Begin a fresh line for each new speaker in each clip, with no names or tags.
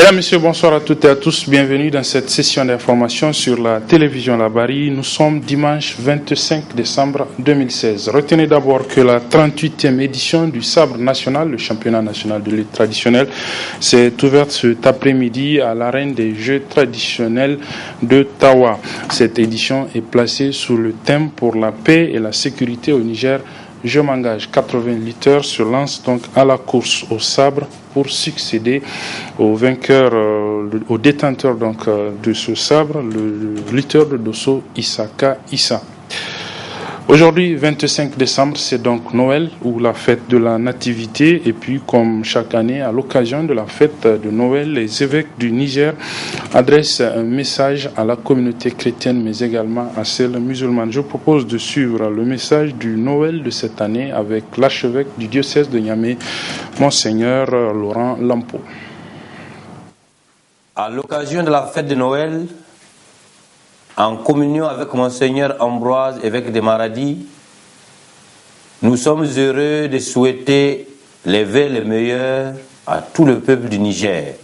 Mesdames, Messieurs, bonsoir à toutes et à tous. Bienvenue dans cette session d'information sur la télévision Labari. Nous sommes dimanche 25 décembre 2016. Retenez d'abord que la 38e édition du Sabre national, le championnat national de lutte traditionnelle, s'est ouverte cet après-midi à l'arène des Jeux traditionnels de Tawa. Cette édition est placée sous le thème pour la paix et la sécurité au Niger. Je m'engage. 80 lutteurs se lancent donc à la course au sabre pour succéder au vainqueur, au détenteur donc de ce sabre, le lutteur de Dosso, Isaka Issa. Aujourd'hui, 25 décembre, c'est donc Noël ou la fête de la Nativité. Et puis, comme chaque année, à l'occasion de la fête de Noël, les évêques du Niger adressent un message à la communauté chrétienne, mais également à celle musulmane. Je propose de suivre le message du Noël de cette année avec l'archevêque du diocèse de Niamey, Monseigneur Laurent Lampo.
À l'occasion de la fête de Noël, en communion avec Monseigneur Ambroise, évêque de Maradi, nous sommes heureux de souhaiter les vœux les meilleurs à tout le peuple du Niger.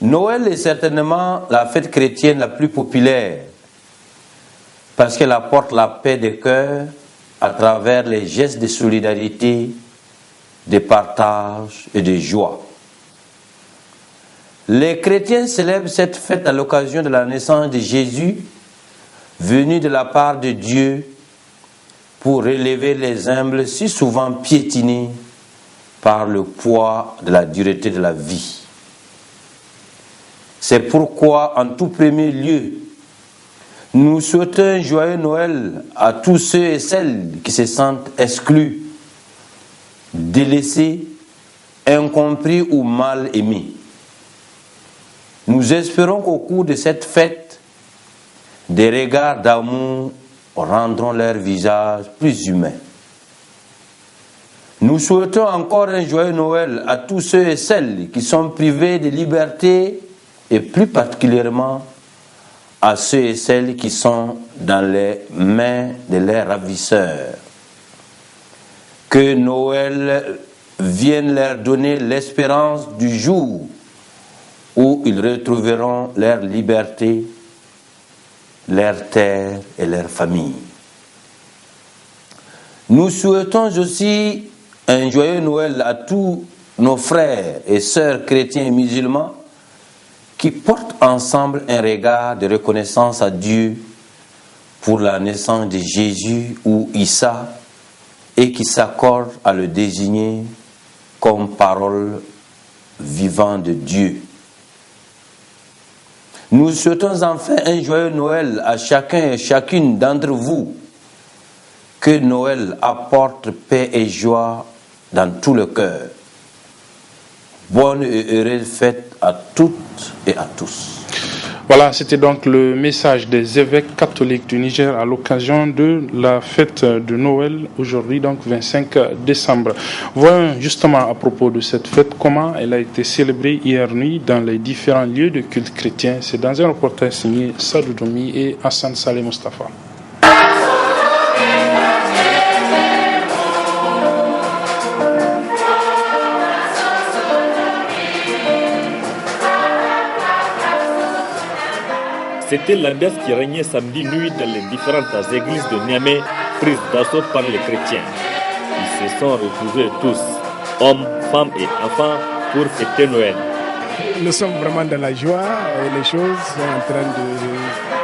Noël est certainement la fête chrétienne la plus populaire parce qu'elle apporte la paix des cœurs à travers les gestes de solidarité, de partage et de joie. Les chrétiens célèbrent cette fête à l'occasion de la naissance de Jésus, venu de la part de Dieu pour relever les humbles si souvent piétinés par le poids de la dureté de la vie. C'est pourquoi, en tout premier lieu, nous souhaitons un joyeux Noël à tous ceux et celles qui se sentent exclus, délaissés, incompris ou mal aimés. Nous espérons qu'au cours de cette fête, des regards d'amour rendront leur visage plus humain. Nous souhaitons encore un joyeux Noël à tous ceux et celles qui sont privés de liberté et plus particulièrement à ceux et celles qui sont dans les mains de leurs ravisseurs. Que Noël vienne leur donner l'espérance du jour où ils retrouveront leur liberté, leur terre et leur famille. Nous souhaitons aussi un joyeux Noël à tous nos frères et sœurs chrétiens et musulmans qui portent ensemble un regard de reconnaissance à Dieu pour la naissance de Jésus ou Issa et qui s'accordent à le désigner comme parole vivante de Dieu. Nous souhaitons enfin un joyeux Noël à chacun et chacune d'entre vous. Que Noël apporte paix et joie dans tout le cœur. Bonne et heureuse fête à toutes et à tous.
Voilà, c'était donc le message des évêques catholiques du Niger à l'occasion de la fête de Noël, aujourd'hui donc 25 décembre. Voyons justement à propos de cette fête comment elle a été célébrée hier nuit dans les différents lieux de culte chrétien. C'est dans un reportage signé Sadou Domi et Hassan Saleh Mustafa.
C'était l'ambiance qui régnait samedi nuit dans les différentes églises de Niamey prises d'assaut par les chrétiens. Ils se sont retrouvés tous, hommes, femmes et enfants, pour fêter Noël.
Nous sommes vraiment dans la joie et les choses sont en train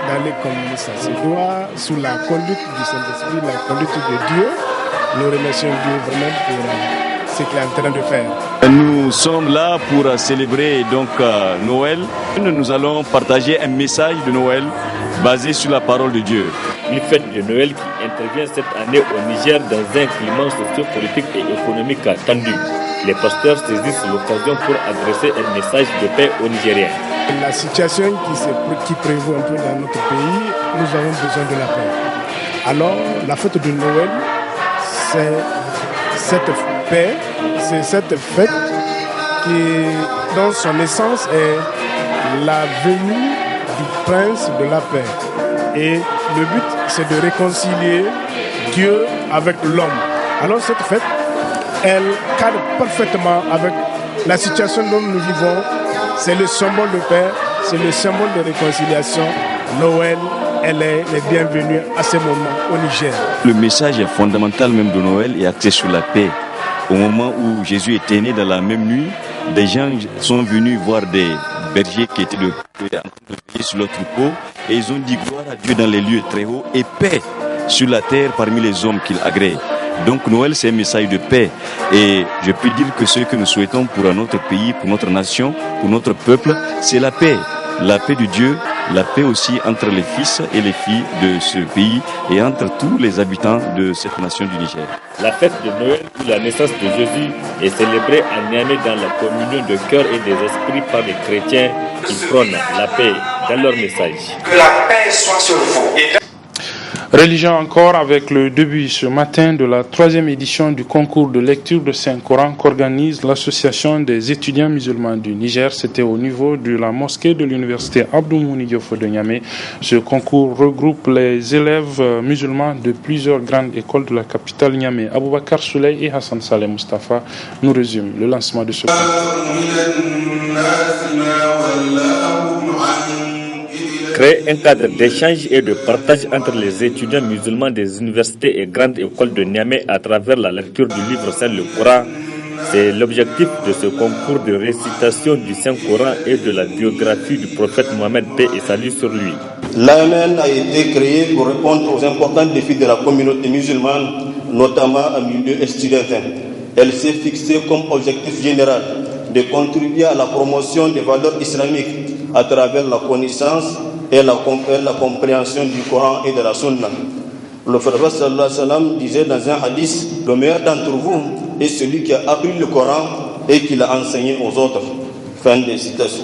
d'aller comme ça se doit, sous la conduite du Saint-Esprit, la conduite de Dieu. Nous remercions Dieu vraiment pour ce qu'il est en train de faire.
Nous sommes là pour célébrer donc Noël. Nous allons partager un message de Noël basé sur la parole de Dieu.
Une fête de Noël qui intervient cette année au Niger dans un climat socio-politique et économique tendu. Les pasteurs saisissent l'occasion pour adresser un message de paix aux Nigériens.
La situation qui prévaut un peu dans notre pays, nous avons besoin de la paix. Alors, la fête de Noël, c'est cette paix, c'est cette fête qui, dans son essence, est la venue du prince de la paix. Et le but, c'est de réconcilier Dieu avec l'homme. Alors cette fête, elle cadre parfaitement avec la situation dont nous vivons, c'est le symbole de paix, c'est le symbole de réconciliation. Noël, elle est les bienvenus à ce moment au Niger.
Le message fondamental même de Noël est axé sur la paix. Au moment où Jésus était né dans la même nuit, des gens sont venus voir des bergers qui étaient en train de veiller sur leur troupeau et ils ont dit gloire à Dieu dans les lieux très hauts et paix sur la terre parmi les hommes qu'il agrée. Donc Noël, c'est un message de paix. Et je peux dire que ce que nous souhaitons pour notre pays, pour notre nation, pour notre peuple, c'est la paix. La paix de Dieu, la paix aussi entre les fils et les filles de ce pays et entre tous les habitants de cette nation du Niger.
La fête de Noël ou la naissance de Jésus est célébrée à Niamey dans la communion de cœur et des esprits par les chrétiens qui prônent la paix dans leur message.
Que la paix soit sur vous.
Religion encore avec le début ce matin de la 3e édition du concours de lecture de Saint-Coran qu'organise l'association des étudiants musulmans du Niger. C'était au niveau de la mosquée de l'université Abdou Mouni Diofo de Niamey. Ce concours regroupe les élèves musulmans de plusieurs grandes écoles de la capitale Niamey. Aboubakar Souley et Hassan Saleh Mustafa nous résument le lancement de ce concours.
Créer un cadre d'échange et de partage entre les étudiants musulmans des universités et grandes écoles de Niamey à travers la lecture du livre Saint le Coran, c'est l'objectif de ce concours de récitation du Saint-Coran et de la biographie du prophète Mohammed, paix et salut sur lui.
L'AMN a été créé pour répondre aux importants défis de la communauté musulmane, notamment en milieu estudiantin. Elle s'est fixée comme objectif général de contribuer à la promotion des valeurs islamiques à travers la connaissance et la compréhension du Coran et de la Sunna. Le prophète sallallahu alayhi wa sallam disait dans un hadith: le meilleur d'entre vous est celui qui a appris le Coran et qui l'a enseigné aux autres. Fin de citation.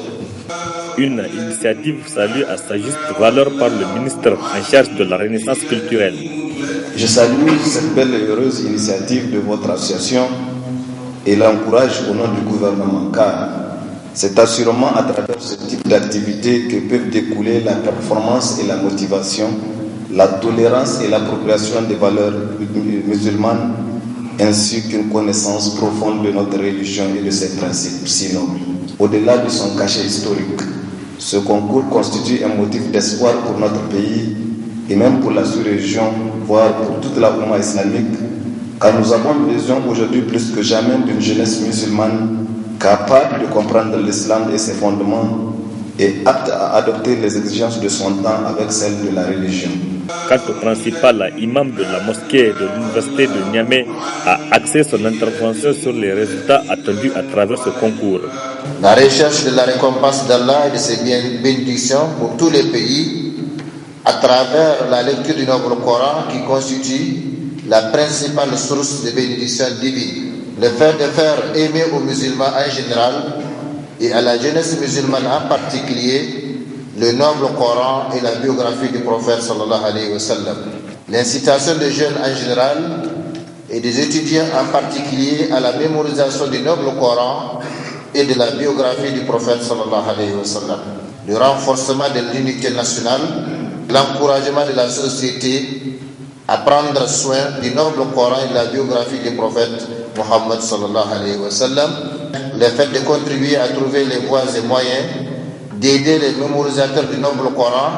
Une initiative saluée à sa juste valeur par le ministre en charge de la Renaissance culturelle.
Je salue cette belle et heureuse initiative de votre association et l'encourage au nom du gouvernement, car c'est assurément à travers ce type d'activité que peuvent découler la performance et la motivation, la tolérance et l'appropriation des valeurs musulmanes, ainsi qu'une connaissance profonde de notre religion et de ses principes si nobles. Au-delà de son cachet historique, ce concours constitue un motif d'espoir pour notre pays et même pour la sous-région, voire pour toute la Oumma islamique, car nous avons besoin aujourd'hui plus que jamais d'une jeunesse musulmane capable de comprendre l'islam et ses fondements et apte à adopter les exigences de son temps avec celles de la religion.
Quant au principal imam de la mosquée de l'université de Niamey a axé son intervention sur les résultats attendus à travers ce concours.
La recherche de la récompense d'Allah et de ses bénédictions pour tous les pays à travers la lecture du noble Coran qui constitue la principale source de bénédiction divine. Le fait de faire aimer aux musulmans en général et à la jeunesse musulmane en particulier le noble Coran et la biographie du prophète sallallahu alayhi wa sallam. L'incitation des jeunes en général et des étudiants en particulier à la mémorisation du noble Coran et de la biographie du prophète sallallahu alayhi wa sallam. Le renforcement de l'unité nationale, l'encouragement de la société à prendre soin du noble Coran et de la biographie du prophète Mohammed sallallahu alayhi wa sallam, le fait de contribuer à trouver les voies et moyens d'aider les mémorisateurs du noble Coran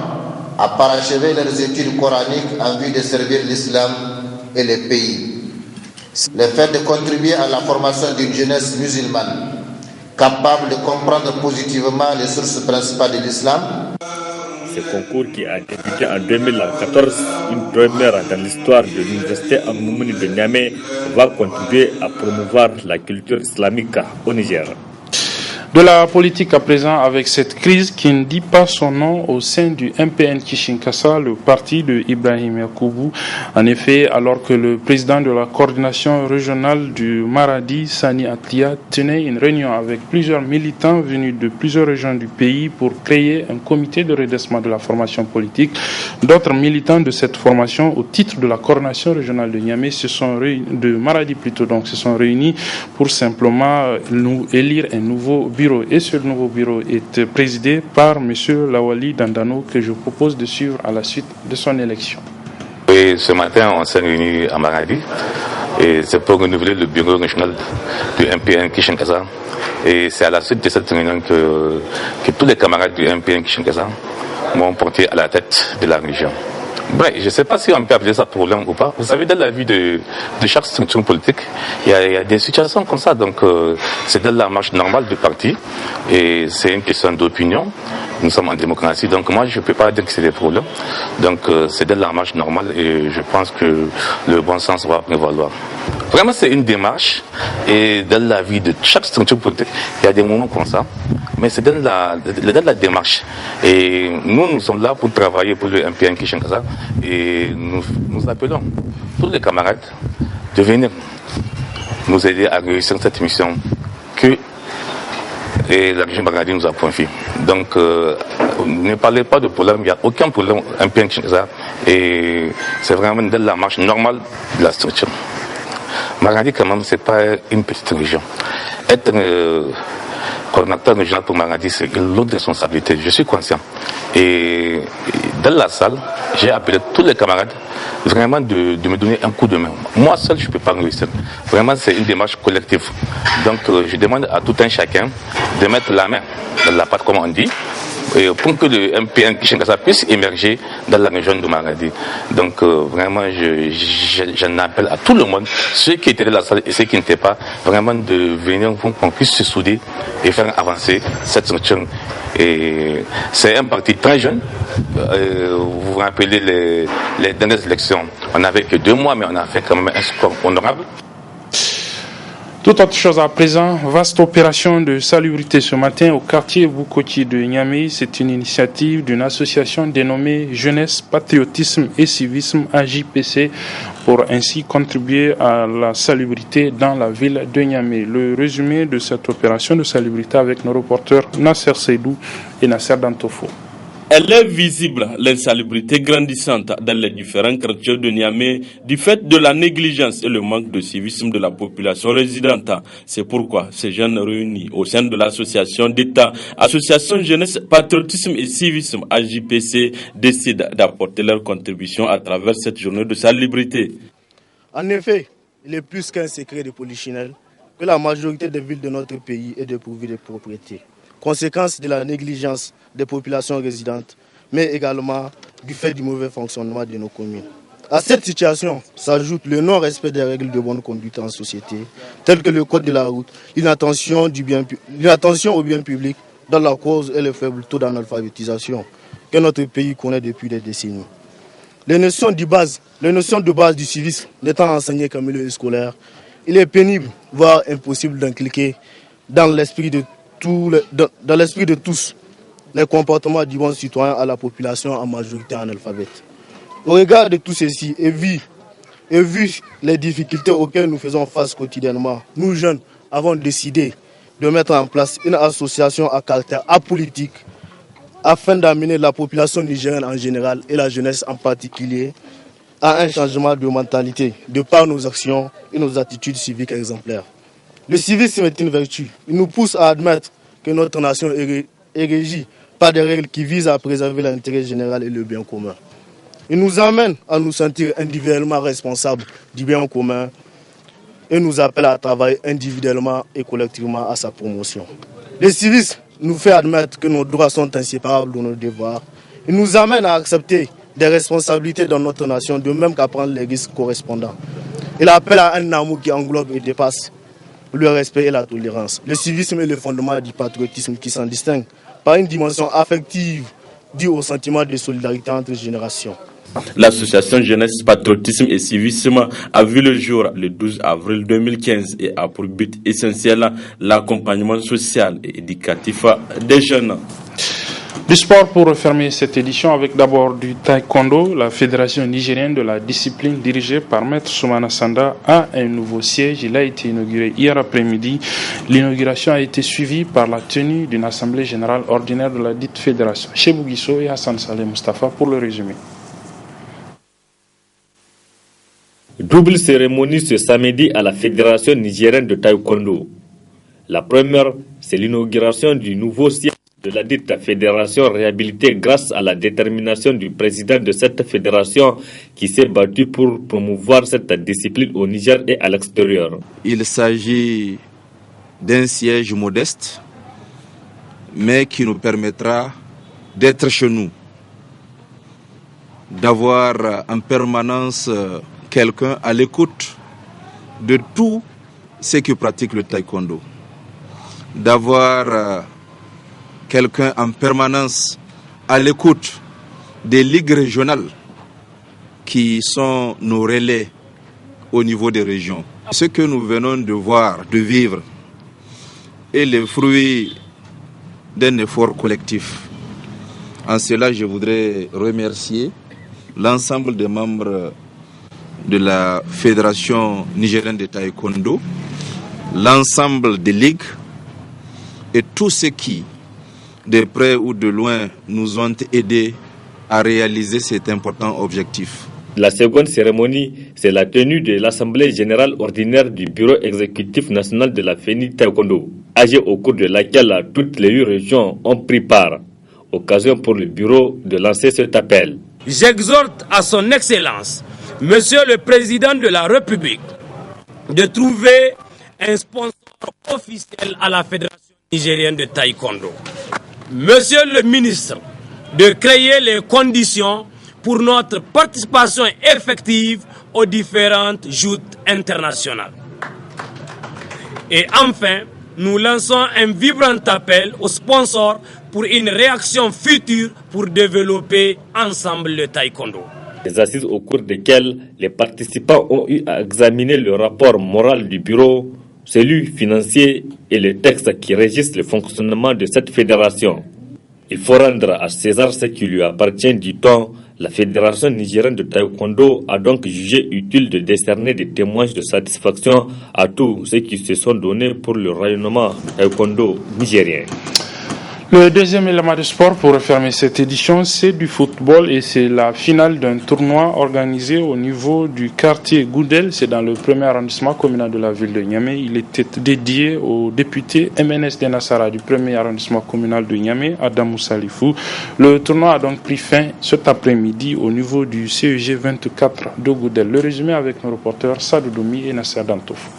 à parachever leurs études coraniques en vue de servir l'islam et les pays. Le fait de contribuer à la formation d'une jeunesse musulmane capable de comprendre positivement les sources principales de l'islam.
Ce concours qui a débuté en 2014, une première dans l'histoire de l'université Abdou Mouni de Niamey, va contribuer à promouvoir la culture islamique au Niger.
De la politique à présent avec cette crise qui ne dit pas son nom au sein du MPN Kishinkasa, le parti de Ibrahim Yacoubou. En effet, alors que le président de la coordination régionale du Maradi, Sani Atlia, tenait une réunion avec plusieurs militants venus de plusieurs régions du pays pour créer un comité de redressement de la formation politique, d'autres militants de cette formation au titre de la coordination régionale de Niamey se sont réunis pour simplement nous élire un nouveau bureau. Et ce nouveau bureau est présidé par M. Lawali Dandano, que je propose de suivre à la suite de son élection.
Et ce matin, on s'est réunis à Maradi et c'est pour renouveler le bureau régional du MPN Kishinkasa Et c'est à la suite de cette réunion que tous les camarades du MPN Kinshasa m'ont porté à la tête de la région. Ouais, je ne sais pas si on peut appeler ça problème ou pas. Vous savez, dans la vie de chaque structure politique, il y a des situations comme ça. Donc, c'est dans la marche normale du parti et c'est une question d'opinion. Nous sommes en démocratie, donc moi je ne peux pas dire que c'est des problèmes. Donc, c'est dans la marche normale et je pense que le bon sens va prévaloir. Vraiment, c'est une démarche et dans la vie de chaque structure politique, il y a des moments comme ça. Mais c'est dans la démarche. Et nous sommes là pour travailler pour le MPN Kinshasa. Et nous appelons tous les camarades de venir nous aider à réussir cette mission que la région Maradi nous a confiée. Donc, ne parlez pas de problème, il n'y a aucun problème MPN Kinshasa. Et c'est vraiment dans la marche normale de la structure. Maradi, quand même, ce n'est pas une petite région. Être coordinateur régional pour Maradi, c'est l'autre responsabilité. Je suis conscient. Et dans la salle, j'ai appelé tous les camarades vraiment de me donner un coup de main. Moi seul, je ne peux pas réussir. Vraiment, c'est une démarche collective. Donc, je demande à tout un chacun de mettre la main dans la pâte, comme on dit, pour que le MPN Kinshasa puisse émerger dans la région de Maradi. Donc vraiment, j'en appelle à tout le monde, ceux qui étaient dans la salle et ceux qui n'étaient pas, vraiment de venir pour qu'on puisse se souder et faire avancer cette structure. Et c'est un parti très jeune. Vous vous rappelez les dernières élections, on n'avait que 2 mois, mais on a fait quand même un score honorable.
Toute autre chose à présent, vaste opération de salubrité ce matin au quartier Bukoti de Niamey. C'est une initiative d'une association dénommée Jeunesse, Patriotisme et Civisme AJPC pour ainsi contribuer à la salubrité dans la ville de Niamey. Le résumé de cette opération de salubrité avec nos reporters Nasser Seydou et Nasser Dantofo.
Elle est visible, l'insalubrité grandissante dans les différents quartiers de Niamey du fait de la négligence et le manque de civisme de la population résidente. C'est pourquoi ces jeunes réunis au sein de l'association d'État, Association Jeunesse, Patriotisme et Civisme AJPC, décident d'apporter leur contribution à travers cette journée de salubrité.
En effet, il est plus qu'un secret de polichinelle que la majorité des villes de notre pays est dépourvue de propriété. Conséquence de la négligence des populations résidentes, mais également du fait du mauvais fonctionnement de nos communes. À cette situation s'ajoute le non-respect des règles de bonne conduite en société, telles que le code de la route, l'inattention au bien public, dans la cause et le faible taux d'analphabétisation que notre pays connaît depuis des décennies. Les notions de base du civisme n'étant enseignées qu'en milieu scolaire, il est pénible, voire impossible d'inculquer dans l'esprit de tous les comportements du bon citoyen à la population en majorité analphabète. Au regard de tout ceci et vu les difficultés auxquelles nous faisons face quotidiennement, nous jeunes avons décidé de mettre en place une association à caractère apolitique afin d'amener la population nigérienne en général et la jeunesse en particulier à un changement de mentalité de par nos actions et nos attitudes civiques exemplaires. Le civisme est une vertu. Il nous pousse à admettre que notre nation est régie par des règles qui visent à préserver l'intérêt général et le bien commun. Il nous amène à nous sentir individuellement responsables du bien commun et nous appelle à travailler individuellement et collectivement à sa promotion. Le civisme nous fait admettre que nos droits sont inséparables de nos devoirs. Il nous amène à accepter des responsabilités dans notre nation, de même qu'à prendre les risques correspondants. Il appelle à un amour qui englobe et dépasse le respect et la tolérance. Le civisme est le fondement du patriotisme qui s'en distingue par une dimension affective due au sentiment de solidarité entre générations.
L'association Jeunesse, Patriotisme et Civisme a vu le jour le 12 avril 2015 et a pour but essentiel l'accompagnement social et éducatif des jeunes.
Du sport pour refermer cette édition avec d'abord du taekwondo. La fédération nigérienne de la discipline dirigée par Maître Soumana Sanda a un nouveau siège. Il a été inauguré hier après-midi. L'inauguration a été suivie par la tenue d'une assemblée générale ordinaire de la dite fédération. Chebou Guisso et Hassan Saleh Mustafa pour le résumé.
Double cérémonie ce samedi à la fédération nigérienne de taekwondo. La première, c'est l'inauguration du nouveau siège de la dite fédération réhabilitée grâce à la détermination du président de cette fédération qui s'est battu pour promouvoir cette discipline au Niger et à l'extérieur.
Il s'agit d'un siège modeste, mais qui nous permettra d'être chez nous, d'avoir en permanence quelqu'un à l'écoute de tous ceux qui pratiquent le taekwondo, d'avoir quelqu'un en permanence à l'écoute des ligues régionales qui sont nos relais au niveau des régions. Ce que nous venons de voir, de vivre, est le fruit d'un effort collectif. En cela, je voudrais remercier l'ensemble des membres de la Fédération nigérienne de taekwondo, l'ensemble des ligues et tous ceux qui, de près ou de loin, nous ont aidés à réaliser cet important objectif.
La seconde cérémonie, c'est la tenue de l'Assemblée générale ordinaire du Bureau exécutif national de la FENI Taekwondo, âgée au cours de laquelle toutes les 8 régions ont pris part. Occasion pour le bureau de lancer cet appel.
J'exhorte à son Excellence, Monsieur le Président de la République, de trouver un sponsor officiel à la Fédération nigérienne de Taekwondo. Monsieur le Ministre, de créer les conditions pour notre participation effective aux différentes joutes internationales. Et enfin, nous lançons un vibrant appel aux sponsors pour une réaction future pour développer ensemble le taekwondo.
Des assises au cours desquelles les participants ont eu à examiner le rapport moral du bureau, celui financier et les textes qui régissent le fonctionnement de cette fédération. Il faut rendre à César ce qui lui appartient, dit-on. La Fédération nigérienne de taekwondo a donc jugé utile de décerner des témoignages de satisfaction à tous ceux qui se sont donnés pour le rayonnement du taekwondo nigérien.
Le deuxième élément de sport pour refermer cette édition, c'est du football et c'est la finale d'un tournoi organisé au niveau du quartier Goudel. C'est dans le premier arrondissement communal de la ville de Niamey. Il était dédié au député MNS de Nassara du premier arrondissement communal de Niamey, Adamou Salifou. Le tournoi a donc pris fin cet après-midi au niveau du CEG 24 de Goudel. Le résumé avec nos reporters Sadou Doumi et Nasser Dantouf.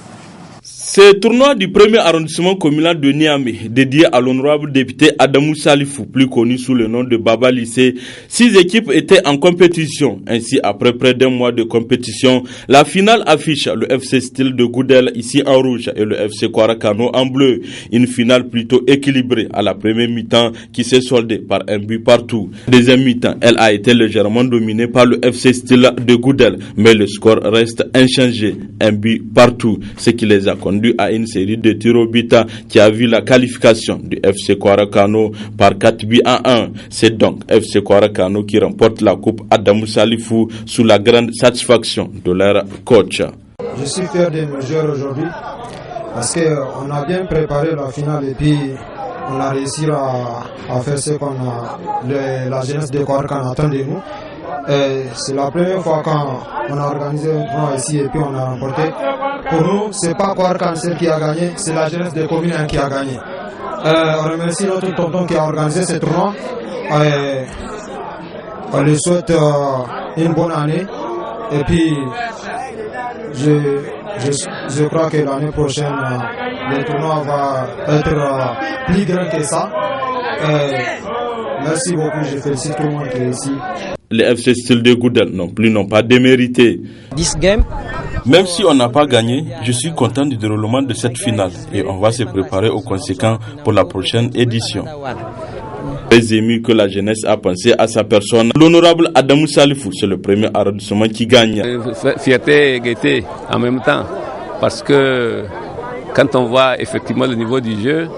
Ce tournoi du premier arrondissement communal de Niamey, dédié à l'honorable député Adamou Salifou, plus connu sous le nom de Baba Lycée, 6 équipes étaient en compétition. Ainsi, après près d'un mois de compétition, la finale affiche le FC Style de Goudel ici en rouge et le FC Kwarakano en bleu. Une finale plutôt équilibrée à la première mi-temps qui s'est soldée par un but partout. Deuxième mi-temps, elle a été légèrement dominée par le FC Style de Goudel, mais le score reste inchangé, un but partout, ce qui les a conduits à une série de tirs au but qui a vu la qualification du FC Kwarakano par 4 buts à 1. C'est donc FC Kwarakano qui remporte la coupe Adamou Salifou sous la grande satisfaction de leur coach.
Je suis fier de me jouer aujourd'hui parce qu'on a bien préparé la finale et puis on a réussi à faire ce qu'on a, la jeunesse de Kwarakano attend de nous. C'est la première fois quand on a organisé un tournoi ici et puis on a remporté. Pour nous, c'est pas Kwarakano qui a gagné, c'est la jeunesse des communes qui a gagné. On remercie notre tonton qui a organisé ce tournoi. On lui souhaite une bonne année. Et puis, je crois que l'année prochaine, le tournoi va être plus grand que ça. Merci beaucoup, je félicite tout le monde qui est ici.
Les FC Style de Goudel non plus n'ont pas démérité. Même si on n'a pas gagné, je suis content du déroulement de cette finale et on va se préparer aux conséquences pour la prochaine édition. Très ému que la jeunesse a pensé à sa personne. L'honorable Adamou Salifou, c'est le premier arrondissement qui gagne.
Fierté et gaieté en même temps, parce que quand on voit effectivement le niveau du jeu,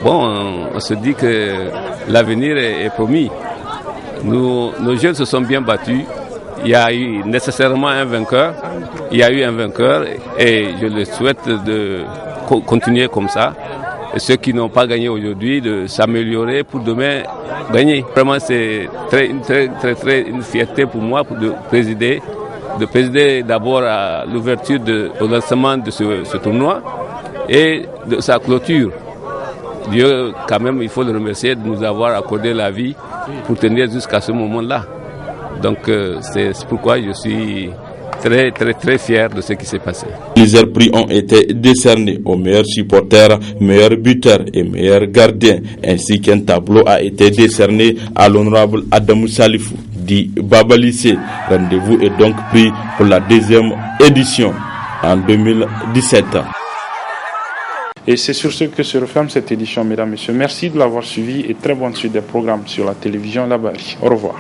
on se dit que l'avenir est promis. Nos jeunes se sont bien battus. Il y a eu nécessairement un vainqueur. Il y a eu un vainqueur et je le souhaite de continuer comme ça. Et ceux qui n'ont pas gagné aujourd'hui, de s'améliorer pour demain gagner. Vraiment, c'est une fierté pour moi de présider d'abord à l'ouverture, au lancement de ce tournoi et de sa clôture. Dieu, quand même, il faut le remercier de nous avoir accordé la vie pour tenir jusqu'à ce moment-là. Donc, c'est pourquoi je suis très, très, très fiers de ce qui s'est passé.
Plusieurs prix ont été décernés aux meilleurs supporters, meilleurs buteurs et meilleurs gardiens, ainsi qu'un tableau a été décerné à l'honorable Adamou Salifou dit Baba Lissé. Rendez-vous est donc pris pour la deuxième édition en 2017.
Et c'est sur ce que se referme cette édition, mesdames et messieurs. Merci de l'avoir suivi et très bonne suite des programmes sur la télévision La Bari. Au revoir.